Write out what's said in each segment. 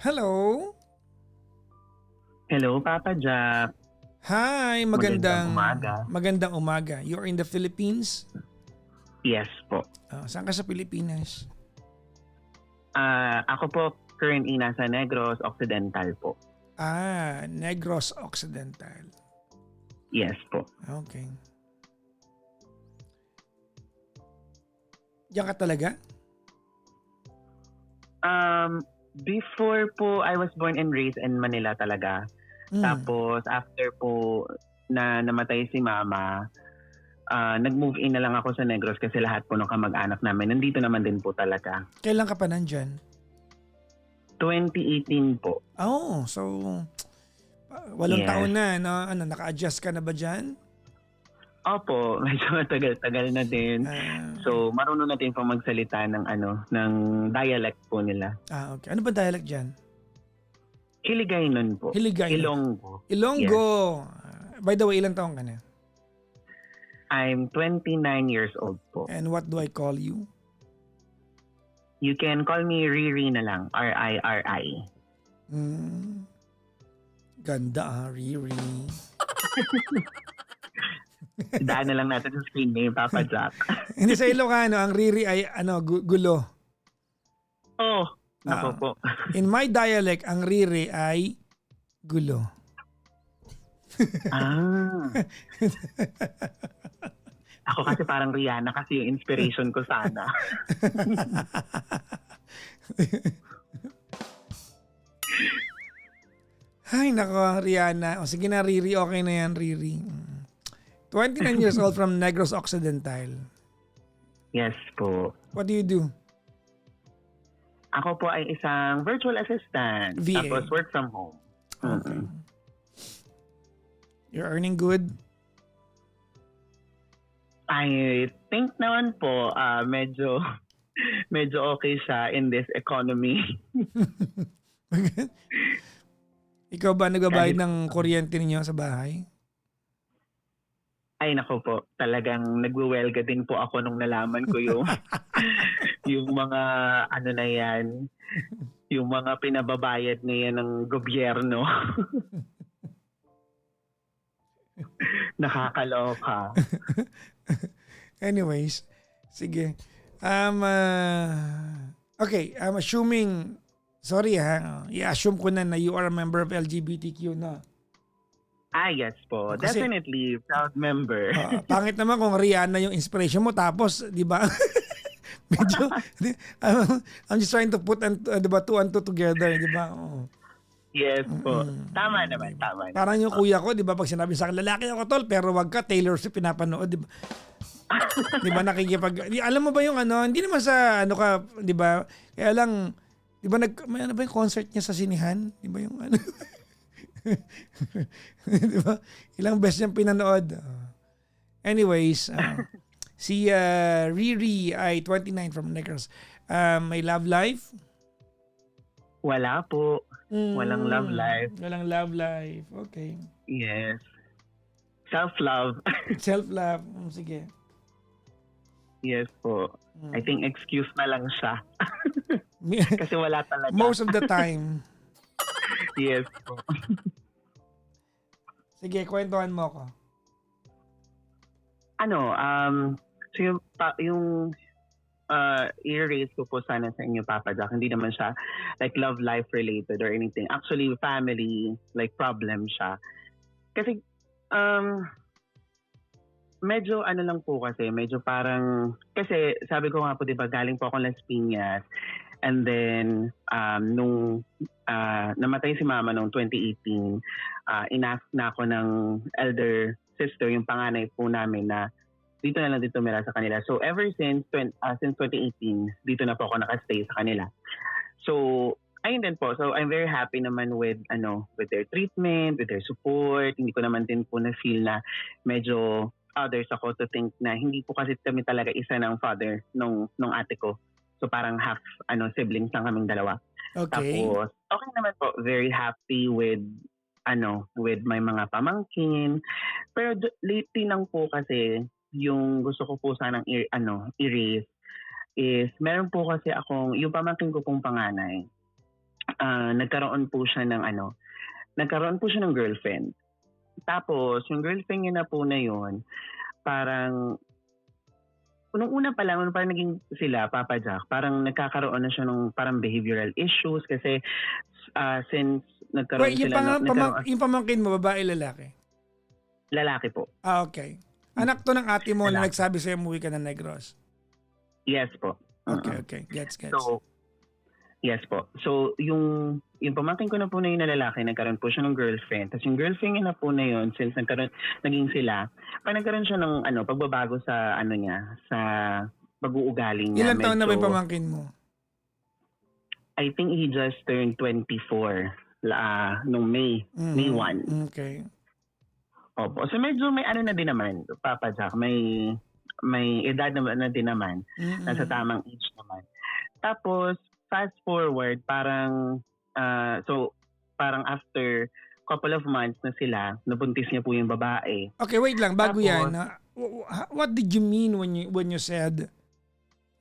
Hello. Hello, Papa Jack. Hi, Magandang magandang umaga. magandang umaga. You're in the Philippines? Yes po. Saan ka sa Pilipinas? Ako po currently nasa Negros Occidental po. Negros Occidental. Yes po. Okay. Diyan ka talaga? Before po, I was born and raised in Manila talaga. Tapos after po na namatay si Mama, nag-move in na lang ako sa Negros kasi lahat po ng kamag-anak namin nandito naman din po talaga. Kailan ka pa nandyan? 2018 po. So 8 Yes. taon na, no? Naka-adjust ka na ba dyan? Opo, medyo matagal-tagal na din. So, marunong na din po magsalita ng ng dialect po nila. Okay. Ano ba dialect dyan? Hiligaynon po. Hiligaynon. Ilonggo. Ilonggo. By the way, ilang taon ka na? I'm 29 years old po. And what do I call you? You can call me Riri na lang. R-I-R-I. Ganda Riri. Daan na lang natin sa screen name, Papa Jack. Hindi sa Ilocano, ang Riri ay gulo. Oh, nako po. In my dialect, ang Riri ay gulo. Ako kasi parang Rihanna kasi yung inspiration ko sana. Ay, nako, Rihanna. Sige na, Riri. Okay na yan, Riri. 29 years old from Negros Occidental. Yes po. What do you do? Ako po ay isang virtual assistant. VA. Tapos work from home. Okay. You're earning good? I think naman po medyo okay siya in this economy. Ikaw ba nagbabayad ng kuryente ninyo sa bahay? Ay nako po, talagang nagwewelga din po ako nung nalaman ko yung yung mga na yan, yung mga pinababayad na yan ng gobyerno. Nakakaloka. Anyways, sige. Okay, I'm assuming, sorry i-assume ko na you are a member of LGBTQ na. Yes po. Kasi, definitely proud member. Pangit naman kung Rihanna yung inspiration mo tapos, di ba? Medyo, I'm just trying to put two and two together, di ba? Yes po. Tama naman, tama naman. Parang yung kuya ko, di ba, pag sinabi sa akin, lalaki ako tol, pero wag ka, Taylor Swift pinapanood, di ba? Di ba alam mo ba yung hindi naman sa ka, di ba? Kaya lang, di ba may ba yung concert niya sa sinihan? Di ba yung di ba? Ilang beses niyang pinanood. Anyways, si Riri ay 29 from Negros. May love life? Wala po. Walang love life. Walang love life. Okay. Yes. Self-love. Self-love. Sige. Yes po. I think excuse na lang siya. Kasi wala talaga. Most of the time. Yes po. Sige, kwentuhan mo ko. So yung i-raise ko po sana sa inyo, Papa Jack, hindi naman siya like love life related or anything. Actually, family like problem siya. Kasi medyo lang po kasi, medyo parang, kasi sabi ko nga po, di ba, galing po ako Las Piñas. And then, nung namatay si Mama noong 2018, inask na ako ng elder sister, yung panganay po namin, na dito na lang dito tumira sa kanila. So ever since 2018, dito na po ako nakastay sa kanila. So ayun din po. So I'm very happy naman with their treatment, with their support. Hindi ko naman din po na feel na medyo others ako to think na hindi po kasi kami talaga isa ng father nung ate ko. So parang half siblings lang kaming dalawa. Okay. Tapos okay naman po, very happy with my mga pamangkin. Pero lately lang po kasi yung gusto ko po sanang erase is meron po kasi akong yung pamangkin ko pong panganay. nagkaroon po siya ng girlfriend. Tapos, yung girlfriend niya na po na yun, parang, nung una pa lang, nung parang naging sila, Papa Jack, parang nagkakaroon na siya ng parang behavioral issues kasi since nagkaroon Wait, sila ng, yung pamangkin mo, babae, lalaki? lalaki po. Okay. Anak to ng ate mo na Lalaki. nagsabi sa'yo umuwi ka ng Negros. Yes po. Okay, okay. Gets. So, yes po. So, yung pamangkin ko na po na yun na lalaki, nagkaroon po siya ng girlfriend. Tapos yung girlfriend niya na po na yun, since naging sila, nagkaroon siya ng pagbabago sa niya, sa pag-uugali niya. Ilan taon na ba yung Medyo- pamangkin mo? I think he just turned 24 nung May. May 1. Okay. Opo. So medyo may na din naman, Papa Jack. May edad na din naman. Nasa tamang age naman. Tapos, fast forward, parang after couple of months na sila, nabuntis niya po yung babae. Okay, wait lang. Bago Tapos- yan, what did you mean when you said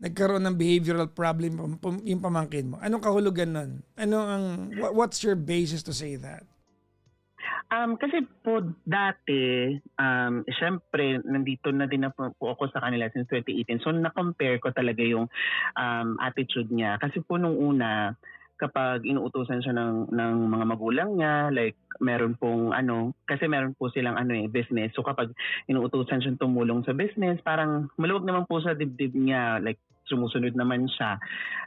nagkaroon ng behavioral problem yung pamangkin mo? Anong kahulugan nun? What's your basis to say that? Kasi po dati, syempre, nandito na din na po ako sa kanila since 2018. So, na-compare ko talaga yung attitude niya. Kasi po nung una, kapag inuutusan siya ng mga magulang niya, like meron pong kasi meron po silang business. So kapag inuutusan siya tumulong sa business, parang maluwag naman po sa dibdib niya, like sumusunod naman siya.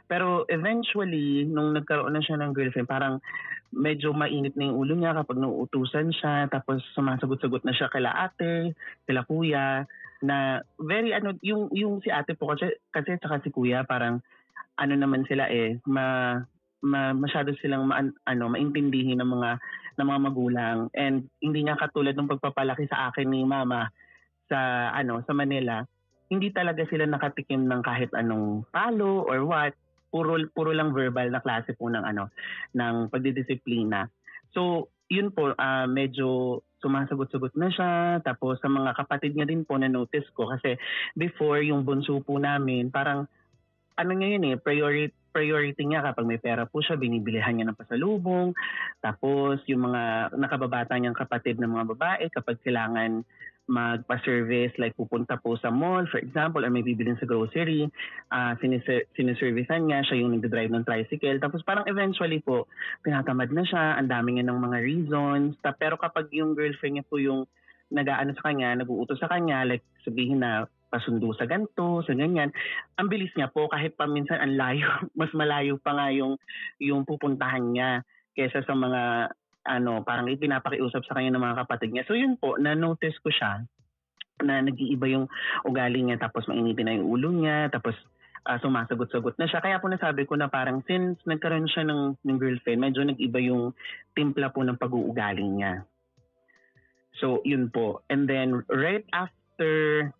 Pero eventually, nung nagkaroon na siya ng girlfriend, parang medyo mainit na yung ulo niya kapag nauutusan siya, tapos sumasagot-sagot na siya kila ate, kila kuya, na very yung si ate po kasi saka si kuya, parang naman sila masyado silang maintindihin ng mga magulang, and hindi nga katulad ng pagpapalaki sa akin ni mama sa Manila, hindi talaga sila nakatikim ng kahit anong palo or what, puro lang verbal na klase po ng ng pagdidisiplina. So yun po, medyo sumasagot-sagot na siya. Tapos sa mga kapatid niya din po na notice ko, kasi before yung bunso po namin, parang niya yun priority niya kapag may pera po siya, binibilihan niya ng pasalubong. Tapos yung mga nakababata niyang kapatid ng mga babae, kapag kailangan magpa-service, like pupunta po sa mall, for example, or may bibilin sa grocery, siniservicean niya, siya yung nagdadrive ng tricycle. Tapos parang eventually po, tinatamad na siya, ang dami niya ng mga reasons. Pero kapag yung girlfriend niya po yung nag-aano sa kanya, nag-uutos sa kanya, like sabihin na pasundo sa ganito, sa ganyan, ang bilis niya po, kahit pa minsan ang layo, mas malayo pa nga yung pupuntahan niya kaysa sa mga parang ipinapakiusap sa kanya ng mga kapatid niya. So yun po, na-notice ko siya na nag-iiba yung ugali niya, tapos mainitin na yung ulo niya, tapos sumasagot-sagot na siya. Kaya po nasabi ko na parang since nagkaroon siya ng girlfriend, medyo nag-iba yung timpla po ng pag-uugali niya. So yun po. And then right after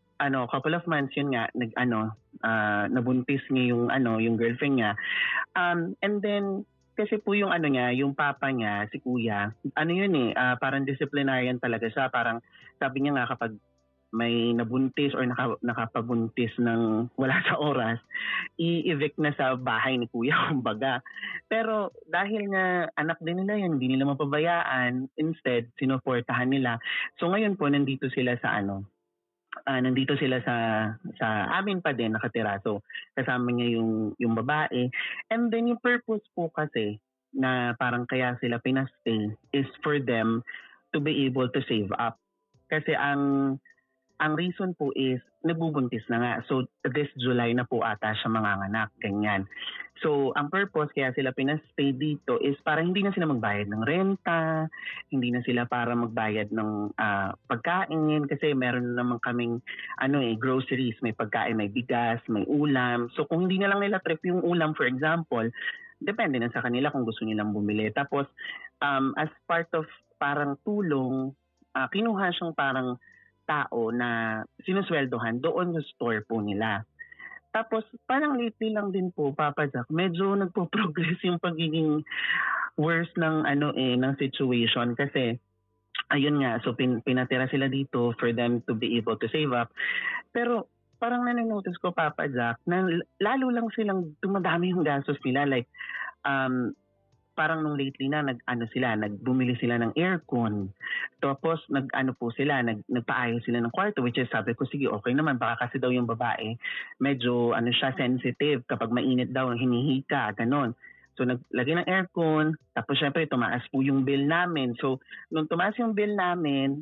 couple of months, yun nga, nabuntis niya yung girlfriend niya. And then kasi po yung niya, yung papa niya, si kuya, parang disciplinarian talaga siya. Parang sabi niya nga, kapag may nabuntis or nakapabuntis ng wala sa oras, i-evict na sa bahay ni kuya, kumbaga. Pero dahil nga anak din nila yun, hindi nila mapabayaan, instead, sinuportahan nila. So ngayon po, nandito sila sa sa amin pa din nakatira. So kasama niya yung babae. And then yung purpose po kasi na parang kaya sila pinastay is for them to be able to save up. Kasi ang reason po is nagbubuntis na nga. So this July na po ata siya manganganak, ganyan. So ang purpose kaya sila pinastay dito is para hindi na sila magbayad ng renta, hindi na sila para magbayad ng pagkain, kasi meron naman kaming groceries, may pagkain, may bigas, may ulam. So kung hindi na lang nila trip yung ulam, for example, depende na sa kanila kung gusto nilang bumili. Tapos as part of parang tulong, kinuha siyang parang tao na sinusweldohan doon sa store po nila. Tapos parang lately lang din po, Papa Jack, medyo nagpo-progress yung pagiging worse ng ng situation, kasi ayun nga, so pinatira sila dito for them to be able to save up. Pero parang nanonotice ko, Papa Jack, na lalo lang silang dumadami yung gastos nila. Like parang nung lately na nagbumili sila ng aircon. Tapos po sila, nagpaayos sila ng kwarto, which is sabi ko, sige, okay naman, baka kasi daw yung babae, medyo siya, sensitive, kapag mainit daw, hinihika, ganon. So naglagay ng aircon, tapos syempre tumaas po yung bill namin. So nung tumaas yung bill namin,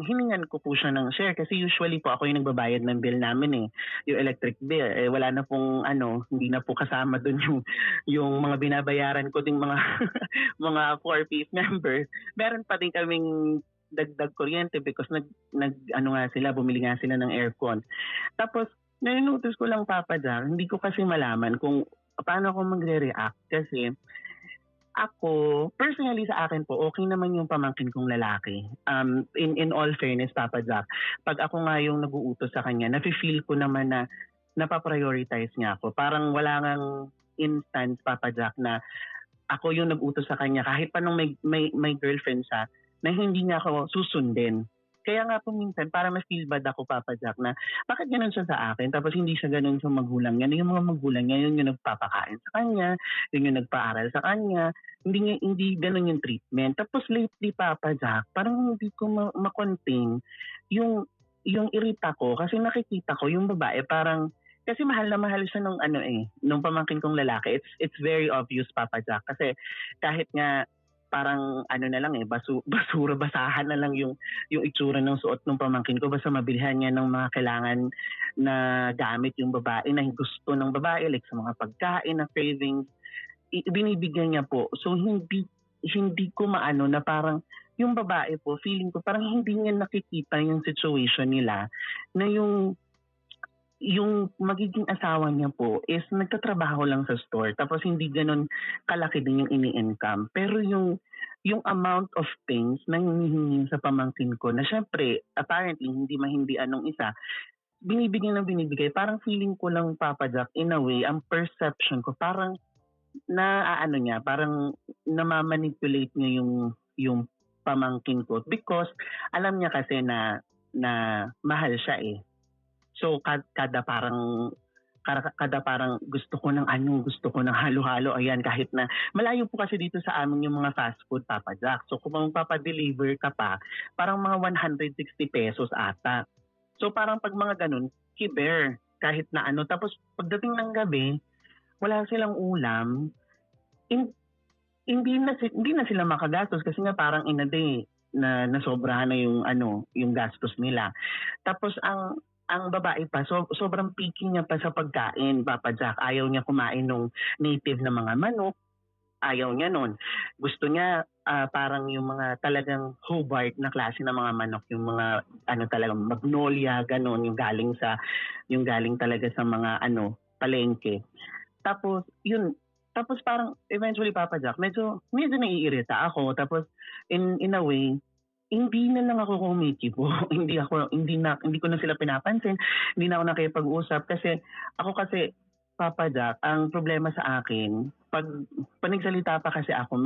hiningan ko po siya ng share kasi usually po ako yung nagbabayad ng bill namin eh, yung electric bill. Wala na pong hindi na po kasama doon yung mga binabayaran ko ding mga mga 4-piece members. Meron pa din kaming dagdag kuryente because bumili nga sila ng aircon. Tapos nanonotice ko lang, Papa Jack, hindi ko kasi malaman kung paano ako magre-react kasi ako, personally sa akin po, okay naman yung pamangkin kong lalaki. In all fairness, Papa Jack, pag ako nga yung nag-uutos sa kanya, nafe-feel ko naman na napaprioritize niya ako. Parang wala ngang instance, Papa Jack, na ako yung nag-utos sa kanya kahit pa nung may girlfriend siya na hindi niya ako susundin. Kaya nga po minsan, parang mas feel bad ako, Papa Jack, na bakit ganun siya sa akin? Tapos hindi siya ganun sa magulang niya. Yung mga magulang niya, yun yung nagpapakain sa kanya, yun yung nagpaaral sa kanya. Hindi ganun yung treatment. Tapos lately, Papa Jack, parang hindi ko makontain yung irita ko. Kasi nakikita ko yung babae, parang kasi mahal na mahal siya nung pamangkin kong lalaki. It's very obvious, Papa Jack. Kasi kahit nga parang na lang basura, basahan na lang yung itsura ng suot ng pamangkin ko. Basta mabilhan niya ng mga kailangan na gamit yung babae, na gusto ng babae, like sa mga pagkain, na cravings, binibigyan niya po. So hindi ko maano na parang yung babae po, feeling ko parang hindi niya nakikita yung situation nila na yung magiging asawa niya po is nagtatrabaho lang sa store, tapos hindi ganun kalaki din yung ini-income. Pero yung amount of things na hinihingi sa pamangkin ko na syempre apparently hindi anong isa, binibigay, parang feeling ko lang, Papa Jack, in a way, ang perception ko parang niya, parang namamanipulate niya yung pamangkin ko because alam niya kasi na mahal siya eh. So kada parang gusto ko ng halo-halo, ayan, kahit na malayo po kasi dito sa amin yung mga fast food, Papa Jack. So kung magpapadeliver ka pa, parang mga 160 pesos ata. So parang pag mga ganun, kiber, kahit na tapos pagdating ng gabi, wala silang ulam, hindi na sila makagastos kasi nga parang in a day na nasobrahan na yung gastos nila. Tapos ang babae pa, sobrang picky niya pa sa pagkain, Papa Jack. Ayaw niya kumain ng native na mga manok. Ayaw niya nun. Gusto niya parang yung mga talagang Hobart na klase ng mga manok, yung mga talagang Magnolia, ganon, yung galing talaga sa mga palengke. Tapos parang eventually, Papa Jack, medyo naiirita ako. Tapos in a way, hindi na lang ako kumikibo. hindi ko na sila pinapansin. Hindi na ako nakipag-usap kasi Papa Jack, ang problema sa akin, pag nagsalita pa kasi ako,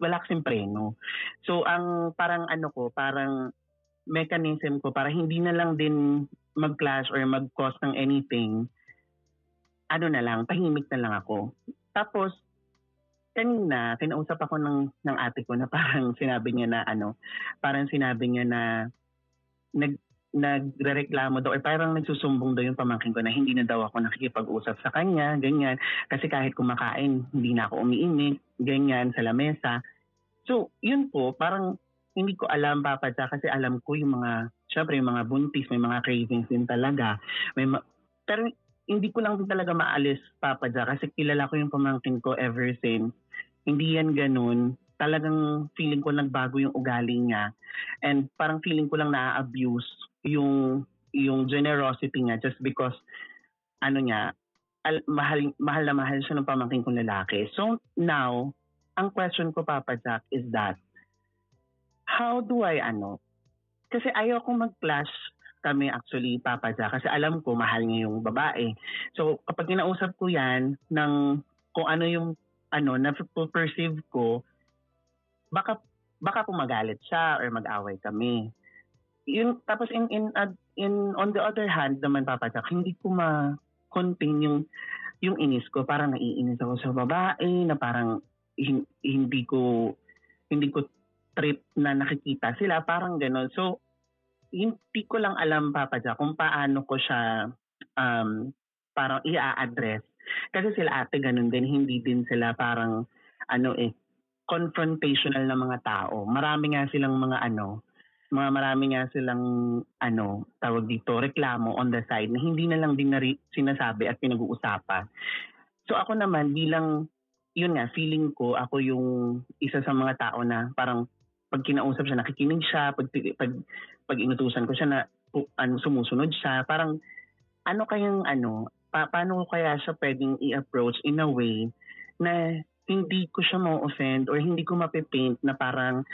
wala kasing preno. So ang parang parang mechanism ko para hindi na lang din mag-clash or mag-cause ng anything, tahimik na lang ako. Tapos kanina, kinausap ako ng ate ko na parang sinabi niya na nagrereklamo daw, parang nagsusumbong daw yung pamangkin ko na hindi na daw ako nakikipag-usap sa kanya, ganyan. Kasi kahit kumakain, hindi na ako umiimik, ganyan, sa lamesa. So, yun po, parang hindi ko alam, Papa Jack, kasi alam ko yung mga buntis, may mga cravings din talaga. Pero hindi ko lang din talaga maalis, Papa Jack, kasi kilala ko yung pamangkin ko ever since. Hindi yan ganun. Talagang feeling ko nagbago yung ugali niya. And parang feeling ko lang na-abuse yung generosity niya just because mahal na mahal siya ng pamangkin kong lalaki. So now, ang question ko, Papa Jack, is that how do I kasi ayaw ko mag-clash kami actually, Papa Jack, kasi alam ko mahal niya yung babae. So kapag kinausap ko yan ng kung ano yung na-perceive ko, baka pumagalit siya or mag-away kami. Yun, tapos in on the other hand naman, Papa Jack, hindi ko ma-contain yung inis ko. Parang naiinis ako sa babae na parang hindi ko trip na nakikita sila, parang gano'n. So, hindi ko lang alam, Papa Jack, kung paano ko siya parang i-address. Kasi sila ate ganun din, hindi din sila parang confrontational na mga tao. Marami nga silang marami nga silang tawag dito, reklamo on the side na hindi na lang din sinasabi at pinag-uusapan. So ako naman bilang, yun nga, feeling ko ako yung isa sa mga tao na parang pag kinausap siya, nakikinig siya, pag inutusan ko siya na sumusunod siya, parang paano ko kaya siya pwedeng i-approach in a way na hindi ko siya ma-offend or hindi ko mapipaint na parang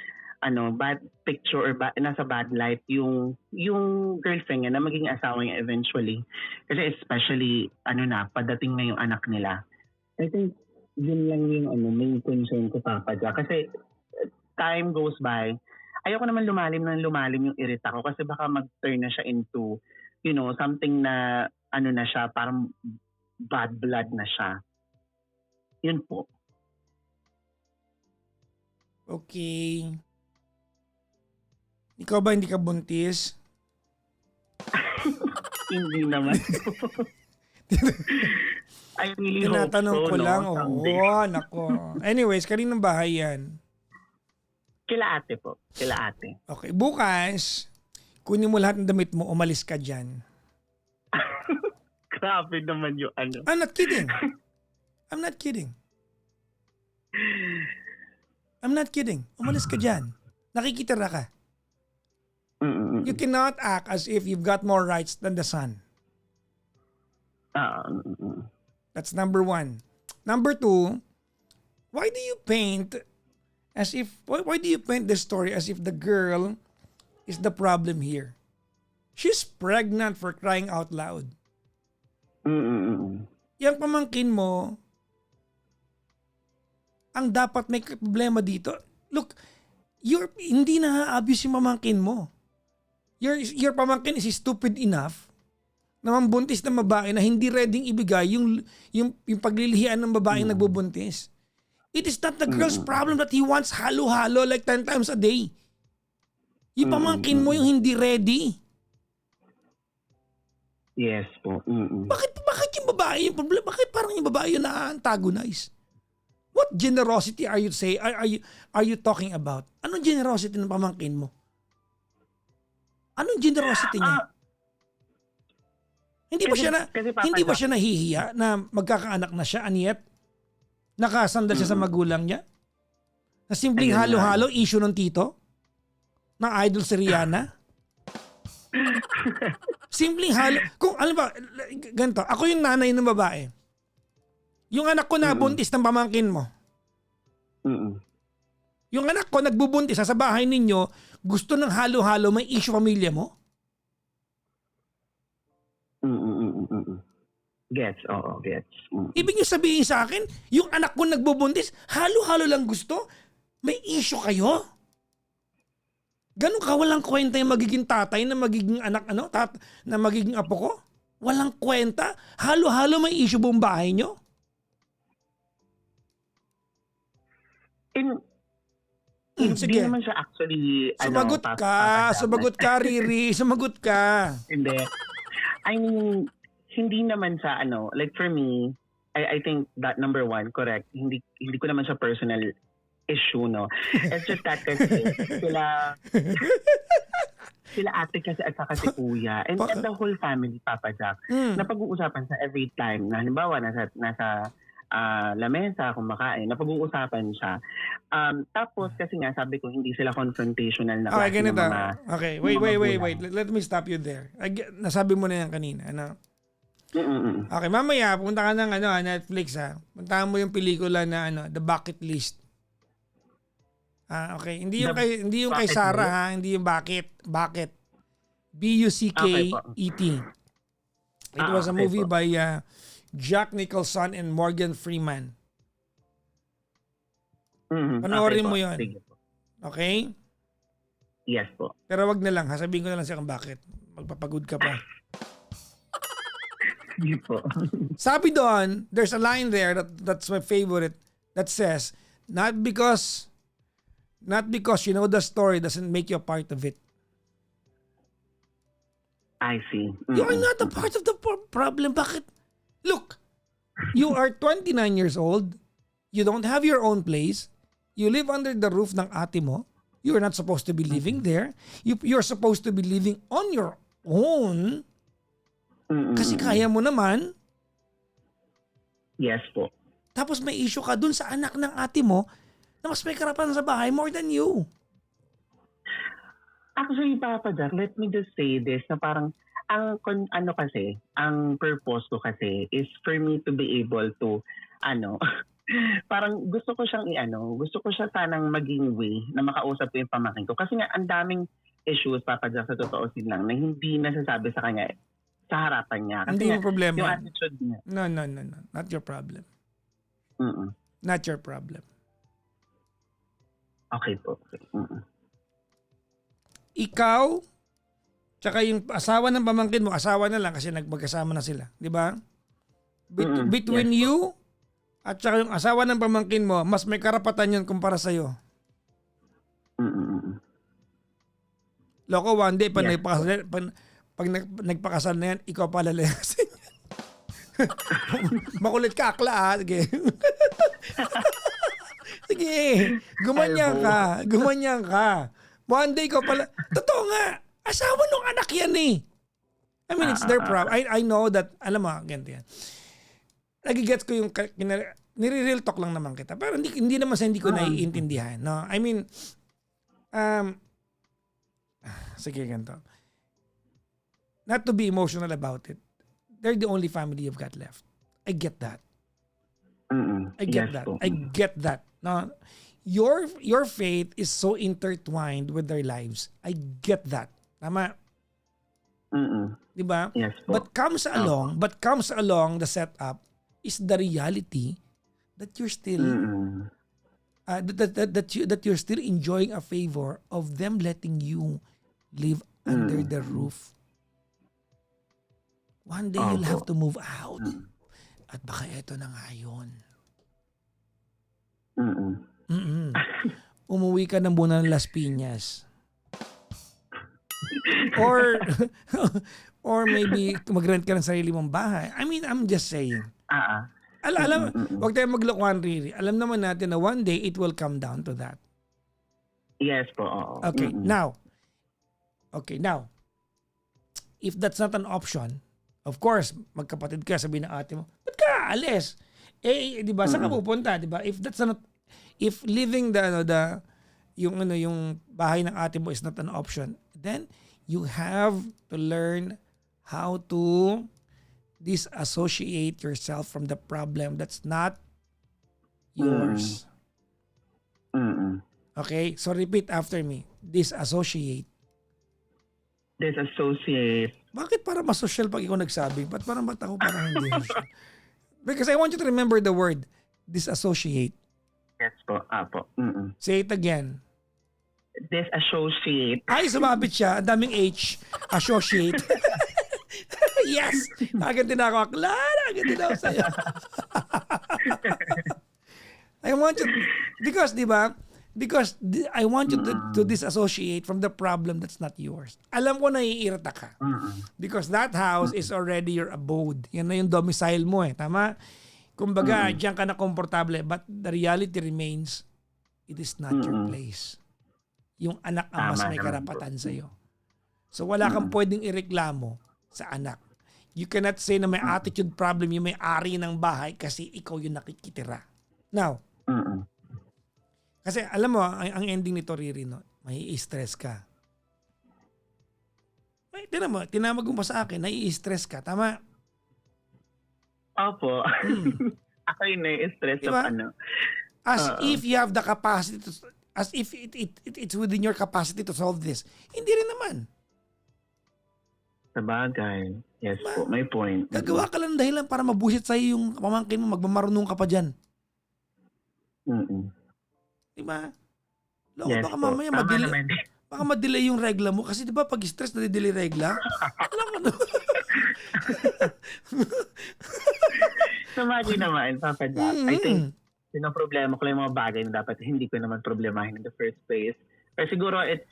bad picture or nasa bad light yung girlfriend niya na magiging asawa niya eventually. Kasi especially padating na yung anak nila. I think yun lang yung main concern ko, Papa Jack. Kasi time goes by, ayoko naman lumalim yung irita ko kasi baka mag-turn na siya into, something na na siya, parang bad blood na siya. Yun po. Okay. Ikaw ba hindi ka buntis? Hindi naman. I really hope so. Tinatanong ko lang. Someday. Oo, nako. Anyways, kaninong bahay yan? Kila ate po. Kila ate. Okay, bukas, kunin mo lahat ng damit mo, umalis ka dyan. Grabe naman yung I'm not kidding. I'm not kidding. I'm not kidding. Umalis ka dyan. Nakikitira ka. You cannot act as if you've got more rights than the son. That's number one. Number two, why do you paint the story as if the girl is the problem here? She's pregnant, for crying out loud. Yung pamangkin mo, ang dapat may problema dito. Look, hindi na-abuse yung pamangkin mo. Your pamangkin is stupid enough na mambuntis ng babae na hindi readyng ibigay yung paglilihian ng babaeng nagbubuntis. It is not the girl's problem that he wants halo-halo like 10 times a day. Yung pamangkin mo yung hindi ready. Yes po. Bakit yung babae yung problema? Bakit parang yung babae yung na-antagonize? What generosity are you talking about? Anong generosity ng pamangkin mo? Anong generosity niya? Hindi ba siya nahihiya na magkakaanak na siya and yet nakasandal siya sa magulang niya? Na simpleng halo-halo issue ng tito? Ng idol si Rihanna? Simpleng halo. Kung alam ba, ganito, ako yung nanay ng babae. Yung anak ko nabuntis ng pamangkin mo. Yung anak ko nagbubuntis sa bahay ninyo, gusto ng halo-halo, may issue pamilya mo? Gets, oo, gets. Ibig niyo sabihin sa akin, yung anak ko nagbubuntis, halo-halo lang gusto? May issue kayo? Ganun ka walang kwenta yung magiging tatay na magiging anak, na magiging apo ko? Walang kwenta? Halo-halo may issue buong bahay niyo? Hindi naman siya actually, Sumagot ka, Riri. Sumagot ka. Hindi. I mean, hindi naman sa like for me, I think that number one, correct, hindi ko naman siya personal issue, no? It's just that kasi sila ate kasi at saka si kuya and the whole family, Papa Jack, na pag-uusapan sa every time na halimbawa nasa lamesa kumakain, napag-uusapan siya. Tapos kasi nga sabi ko hindi sila confrontational na okay, ganito. Okay, wait. Let me stop you there. Nasabi mo na yan kanina. Okay, mamaya punta ka ng Netflix ha. Puntahan mo yung pelikula na The Bucket List. Okay, hindi yung kay Sarah ha, hindi yung Bucket. B-U-C-K-E-T. It was a movie by Jack Nicholson and Morgan Freeman. Panoorin mo yun. Okay? Yes po. Pero wag na lang, sabihin ko na lang siya kung bakit. Magpapagod ka pa. Hindi po. Sabi doon, there's a line there that's my favorite that says, Not because you know the story doesn't make you a part of it. I see. You are not a part of the problem. Bakit? Look, you are 29 years old. You don't have your own place. You live under the roof ng ate mo. You're not supposed to be living there. You're supposed to be living on your own. Kasi kaya mo naman. Yes po. Tapos may issue ka dun sa anak ng ate mo na mas may karapatan sa bahay more than you. Actually, Papa Jack, let me just say this na parang ang purpose ko kasi is for me to be able to parang gusto ko siya sanang maging way na makausap ko yung pamangkin ko. Kasi nga ang daming issues, Papa Jack, sa totoo lang na hindi nasasabi sa kanya sa harapan niya. Kasi Hindi mo problema. yung attitude niya. No. Not your problem. Not your problem. Okay po. Ikaw, tsaka yung asawa ng pamangkin mo, asawa na lang kasi magkasama na sila. Di ba? Between you at tsaka yung asawa ng pamangkin mo, mas may karapatan yun kumpara sa'yo. Loko, one day, pag nagpakasal na yan, ikaw pala lalayasin yan. Makulit ka, akla. Sige. Sige. Gumanyan ka. One day ikaw pala. Totoo nga. Asawa nung anak yan eh. I mean, it's their problem. I know that, alam mo, ganito yan. Nagigets ko yung, nire-real talk lang naman kita. Pero hindi naman sa hindi ko naiintindihan. No? I mean, sige, ganito. Not to be emotional about it. They're the only family you've got left. I get that. I get that. I get that. No, your faith is so intertwined with their lives. I get that. Tama? Diba? Yes po. But comes along the setup is the reality that you're still that you're still enjoying a favor of them letting you live under the roof. One day you'll have to move out. At baka eto na nga yun. Umuwi ka ng Bunan ng Las Piñas. Or maybe mag-rent ka ng sarili mong bahay. I mean, I'm just saying. Alam, wag tayong maglokohan, Riri. Alam naman natin na one day it will come down to that. Yes po. Okay, now, if that's not an option, of course, magkapatid ka, sabihin ng ate mo, ba't ka alis? Di ba, saan ka pupunta, di ba? If living yung bahay ng ate mo is not an option, then you have to learn how to disassociate yourself from the problem that's not yours. Okay? So repeat after me. Disassociate. Bakit para masosyal pag ikaw nagsabi? Ba't parang ba't ako parang hindi social? Because I want you to remember the word disassociate. Yes po. Apo. Say it again. Disassociate. Ay, sumabit siya. Ang daming H. Associate. Yes! Naganti na ako. Clara, naganti na ako sa'yo. I want you, because, di ba? Because I want you to disassociate from the problem that's not yours. Alam ko naiirita ka. Because that house is already your abode. Yan na yung domicile mo eh. Tama? Kumbaga, diyan ka na komportable. But the reality remains, it is not your place. Yung anak ang mas may karapatan sa'yo. So wala kang pwedeng ireklamo sa anak. You cannot say na may attitude problem yung may-ari ng bahay kasi ikaw yung nakikitira. Now, kasi alam mo, ang ending nito, Riri, no? May stress ka. Tinamag mo sa akin, nai-stress ka. Tama? Opo. Ako yung nai-stress diba? As if you have the capacity to, as if it's within your capacity to solve this. Hindi rin naman. Sabagay. Yes po, may point. Gagawa ka lang dahilan para mabusit sa'yo yung pamangkin mo, magmamarunong ka pa dyan. Diba? Loko, Yes baka po. mamaya Tama baka ma-delay yung regla mo kasi diba pag stress na-delay regla? Alam mo na. Sabagay naman, Papa Jack. I think Yun ang problema ko lang yung mga bagay na dapat hindi ko naman problemahin in the first place. Pero siguro it's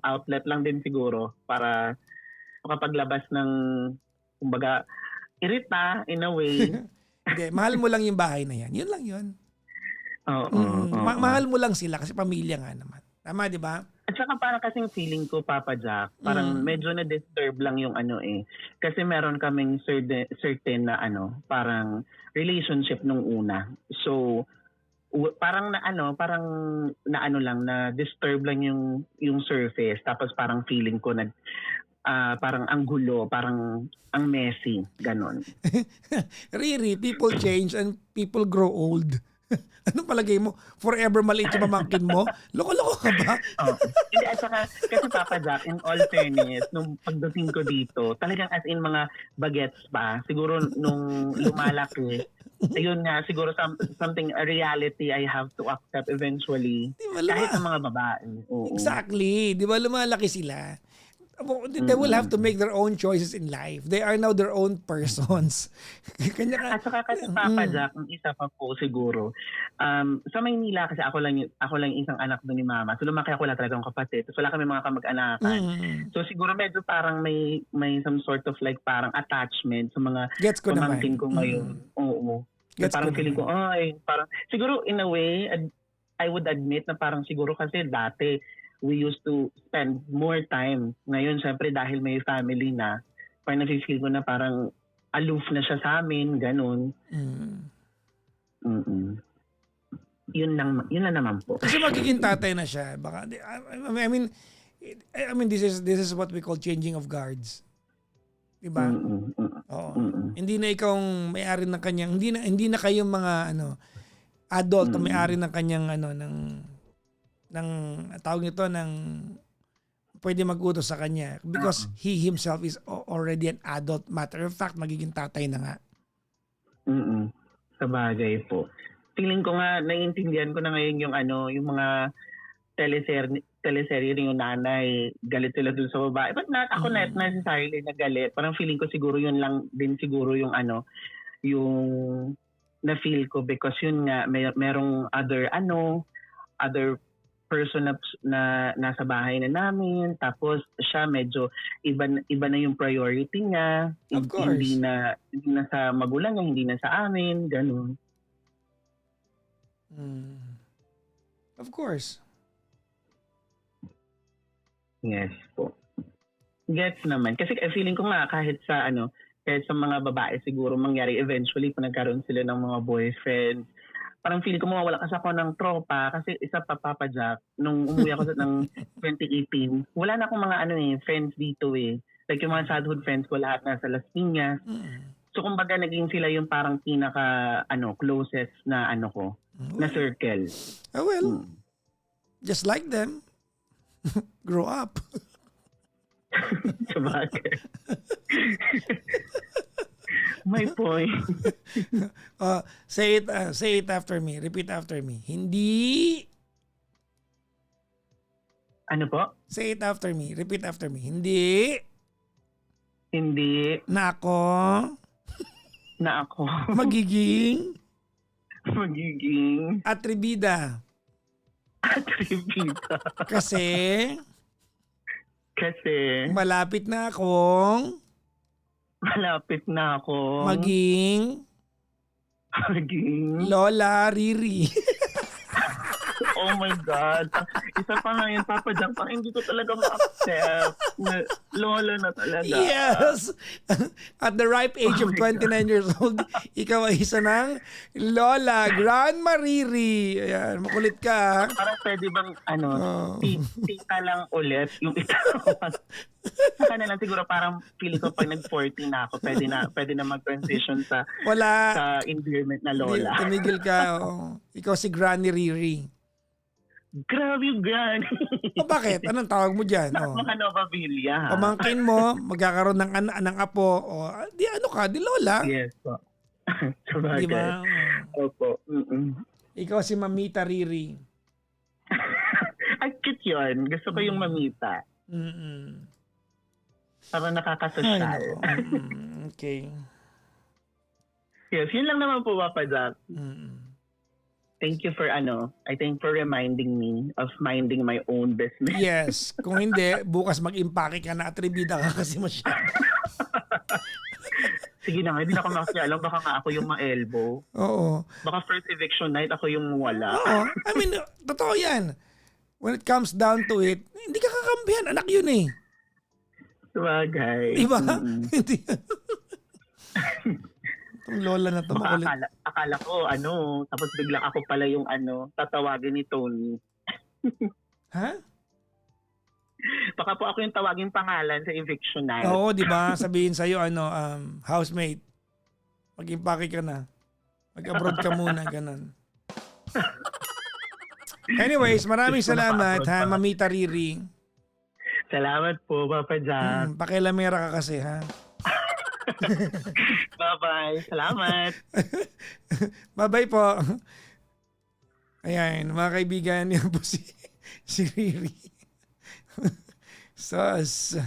outlet lang din siguro para makapaglabas ng, kumbaga, irita in a way. Hindi, mahal mo lang yung bahay na yan. Yun lang yun. Oo. Mahal mo lang sila kasi pamilya nga naman. Tama, di ba? At saka parang kasing feeling ko, Papa Jack, parang medyo na-disturb lang yung Kasi meron kaming certain na parang relationship nung una. So, parang na-disturb lang yung surface. Tapos parang feeling ko parang ang gulo, parang ang messy, ganon. Riri, people change and people grow old. Anong palagay mo? Forever maliit yung mamangkin mo? Loko-loko ka ba? Hindi, at saka, kasi Papa Jack, in all fairness, nung pagdating ko dito, talagang as in mga bagets pa. Siguro nung lumalaki, ayun nga, siguro a reality I have to accept eventually. Kahit ng mga babae. Oo. Exactly. Di ba lumalaki sila? They will have to make their own choices in life. They are now their own persons. At saka kasi Papa Jack, ang isa pa po siguro, sa Maynila kasi ako lang isang anak doon ni Mama. So lumaki ako, wala talagang kapatid. So wala kami mga kamag-anakan. So siguro medyo parang may some sort of like parang attachment sa mga pamangkin ko ngayon. Oo. Parang feeling ko, parang siguro in a way, I would admit na parang siguro kasi dati, we used to spend more time. Ngayon, syempre, dahil may family na, parang nafe-feel ko na parang aloof na siya sa amin, ganun. Yun lang naman po. Kasi magiging tatay na siya. Baka, I mean, this is what we call changing of guards. Diba? Oo. Hindi na ikaw ang may-ari ng kanyang, hindi na kayong mga adult ang may-ari ng kanyang ng tawag nito ng pwede mag-utos sa kanya because he himself is already an adult. Matter of fact, magiging tatay na nga. Sa bagay po. Feeling ko nga, naiintindihan ko na ngayon yung mga teleserye rin yung nanay, galit sila dun sa babae. But ako not necessarily na galit. Parang feeling ko siguro yun lang din siguro yung yung na-feel ko because yun nga, merong other person na nasa bahay na namin, tapos siya medyo iba na yung priority niya. Of course. Hindi na sa magulang niya, hindi na sa amin, ganun. Of course. Yes po. Gets naman. Kasi feeling ko nga kahit sa mga babae siguro mangyari eventually kung nagkaroon sila ng mga boyfriends, parang feeling ko mawawala kasi ako ng tropa kasi isa pa Papa Jack, nung umuwi ako ng 2018, wala na akong mga friends dito eh. Like yung mga childhood friends ko lahat nasa Las Piñas. So kumbaga naging sila yung parang pinaka closest na na circle. Well, just like them. Grow up. Sabagay. My point. Say it after me. Repeat after me. Hindi. Ano po? Say it after me. Repeat after me. Hindi. Hindi. Na ako. Magiging. Atribida. Kasi. Malapit na akong. Maging. Lola Riri. Oh my God. Isa pa nga yun, Papa Jack, parang hindi ko talaga ma-accept. Lola na talaga. Yes! At the ripe age of 29 years old, ikaw ay isa ng Lola, Grandma Riri. Ayan, makulit ka. Parang pwede bang, tita lang ulit yung ikaw. Saka na lang siguro parang feeling ko pag nag-40 na ako, pwede na mag-transition sa endearment na Lola. Tumigil ka. Oh. Ikaw si Granny Riri. Grabe yung Granny. Bakit? Anong tawag mo dyan? Mga Novavilla. Pamangkin mo, magkakaroon ng apo. Di Lola. Yes po. Sabagay. Diba? Opo. Ikaw si Mamita Riri. Ay, cute yun. Gusto ko yung Mamita. Para nakakasosyal. Okay. Yes, yun lang naman po, Papa Jack. Thank you for I think for reminding me of minding my own business. Yes. Kung hindi, bukas mag-impake ka na at ribida ka kasi masyado. Sige na nga, hindi na ako makialam. Baka nga ako yung ma-elbow. Oo. Baka first eviction night ako yung wala. Oo. I mean, totoo yan. When it comes down to it, hindi ka kakampihan. Anak yun eh. Sabagay. Diba? Mm-mm. Hindi. Itong lola na to Baka makulit. akala ko tapos biglang ako pala yung tatawagin ni Tony. Ha? Baka po ako yung tawagin pangalan sa eviction night. Oo, di ba? Sabihin sa'yo, housemate, mag-impake ka na. Mag-abroad ka muna, ganun. Anyways, maraming salamat, ha, Mamita Riri. Salamat po, Papa Jack. Pakilamera ka kasi, ha? Bye-bye. Salamat. Bye-bye po. Ayan, mga kaibigan, yan po si Riri. Sus.